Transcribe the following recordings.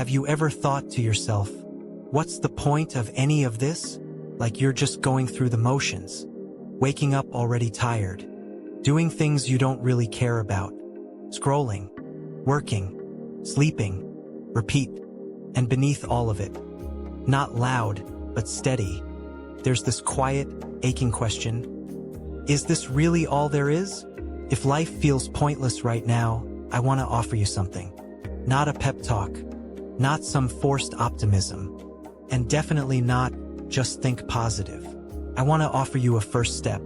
Have you ever thought to yourself, what's the point of any of this? Like you're just going through the motions, waking up already tired, doing things you don't really care about, scrolling, working, sleeping, repeat, and beneath all of it, not loud, but steady, there's this quiet, aching question. Is this really all there is? If life feels pointless right now, I want to offer you something. Not a pep talk, not some forced optimism, and definitely not just think positive. I want to offer you a first step.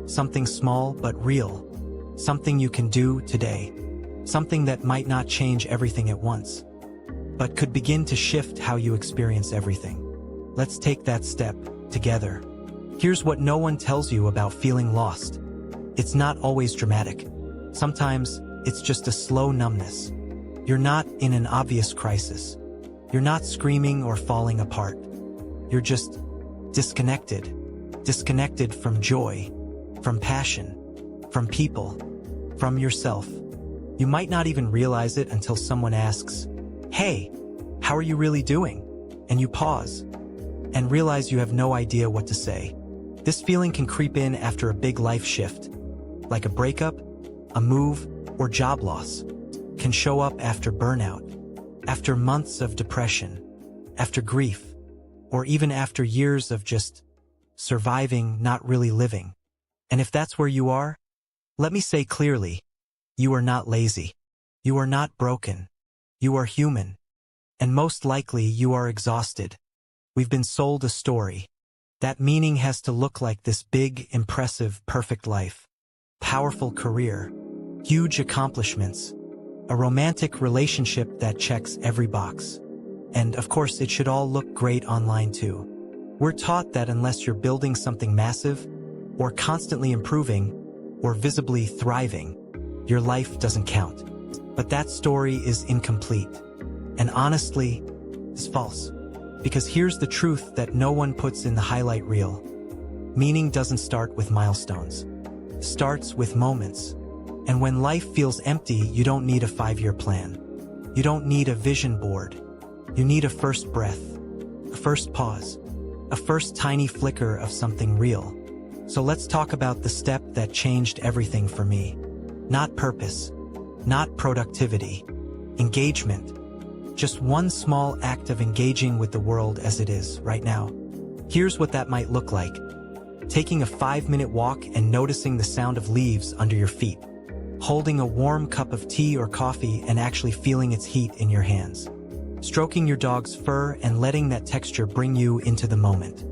Something small but real. Something you can do today. Something that might not change everything at once, but could begin to shift how you experience everything. Let's take that step together. Here's what no one tells you about feeling lost. It's not always dramatic. Sometimes it's just a slow numbness. You're not in an obvious crisis. You're not screaming or falling apart. You're just disconnected. Disconnected from joy, from passion, from people, from yourself. You might not even realize it until someone asks, "Hey, how are you really doing?" And you pause and realize you have no idea what to say. This feeling can creep in after a big life shift, like a breakup, a move, or job loss. Can show up after burnout, after months of depression, after grief, or even after years of just surviving, not really living. And if that's where you are, let me say clearly, you are not lazy. You are not broken. You are human. And most likely you are exhausted. We've been sold a story. That meaning has to look like this big, impressive, perfect life. Powerful career. Huge accomplishments. A romantic relationship that checks every box. And of course, it should all look great online too. We're taught that unless you're building something massive, or constantly improving, or visibly thriving, your life doesn't count. But that story is incomplete. And honestly, it's false. Because here's the truth that no one puts in the highlight reel. Meaning doesn't start with milestones. It starts with moments. And when life feels empty, you don't need a 5-year plan. You don't need a vision board. You need a first breath, a first pause, a first tiny flicker of something real. So let's talk about the step that changed everything for me. Not purpose, not productivity, engagement. Just one small act of engaging with the world as it is right now. Here's what that might look like. Taking a 5-minute walk and noticing the sound of leaves under your feet. Holding a warm cup of tea or coffee and actually feeling its heat in your hands. Stroking your dog's fur and letting that texture bring you into the moment.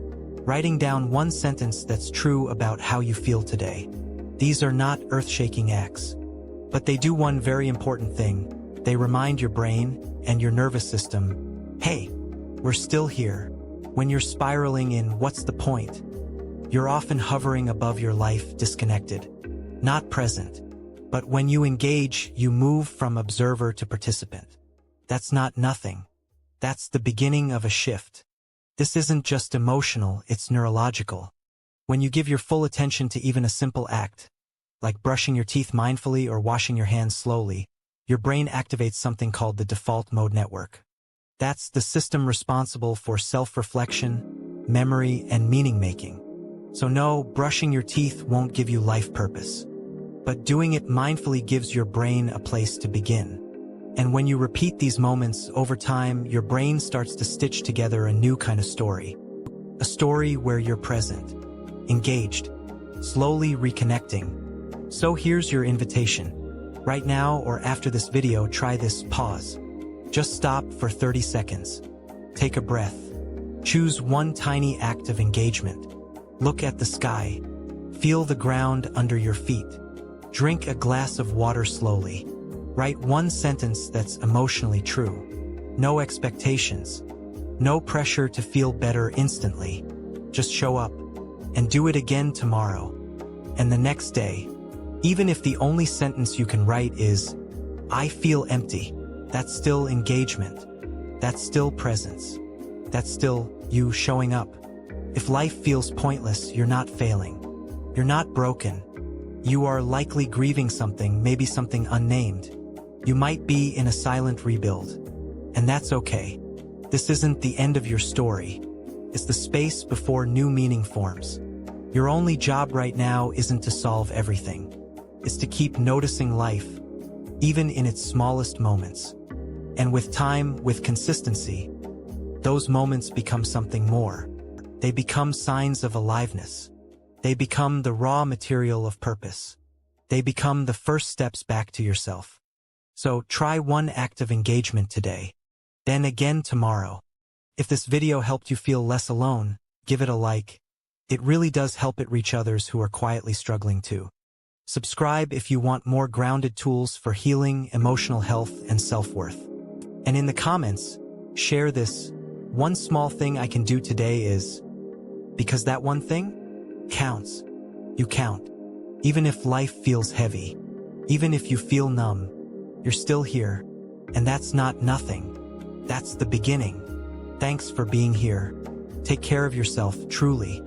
Writing down one sentence that's true about how you feel today. These are not earth-shaking acts. But they do one very important thing. They remind your brain and your nervous system, hey, we're still here. When you're spiraling in what's the point, you're often hovering above your life, disconnected, not present. But when you engage, you move from observer to participant. That's not nothing. That's the beginning of a shift. This isn't just emotional, it's neurological. When you give your full attention to even a simple act, like brushing your teeth mindfully or washing your hands slowly, your brain activates something called the default mode network. That's the system responsible for self-reflection, memory, and meaning-making. So no, brushing your teeth won't give you life purpose. But doing it mindfully gives your brain a place to begin. And when you repeat these moments over time, your brain starts to stitch together a new kind of story. A story where you're present, engaged, slowly reconnecting. So here's your invitation. Right now or after this video, try this pause. Just stop for 30 seconds. Take a breath. Choose one tiny act of engagement. Look at the sky. Feel the ground under your feet. Drink a glass of water slowly. Write one sentence that's emotionally true. No expectations. No pressure to feel better instantly. Just show up. And do it again tomorrow. And the next day. Even if the only sentence you can write is, I feel empty. That's still engagement. That's still presence. That's still you showing up. If life feels pointless, you're not failing. You're not broken. You are likely grieving something, maybe something unnamed. You might be in a silent rebuild. And that's okay. This isn't the end of your story. It's the space before new meaning forms. Your only job right now isn't to solve everything. It's to keep noticing life, even in its smallest moments. And with time, with consistency, those moments become something more. They become signs of aliveness. They become the raw material of purpose. They become the first steps back to yourself. So try one act of engagement today, then again tomorrow. If this video helped you feel less alone, give it a like. It really does help it reach others who are quietly struggling too. Subscribe if you want more grounded tools for healing, emotional health, and self-worth. And in the comments, share this. One small thing I can do today is, because that one thing counts. You count. Even if life feels heavy, even if you feel numb, you're still here. And that's not nothing. That's the beginning. Thanks for being here. Take care of yourself, truly.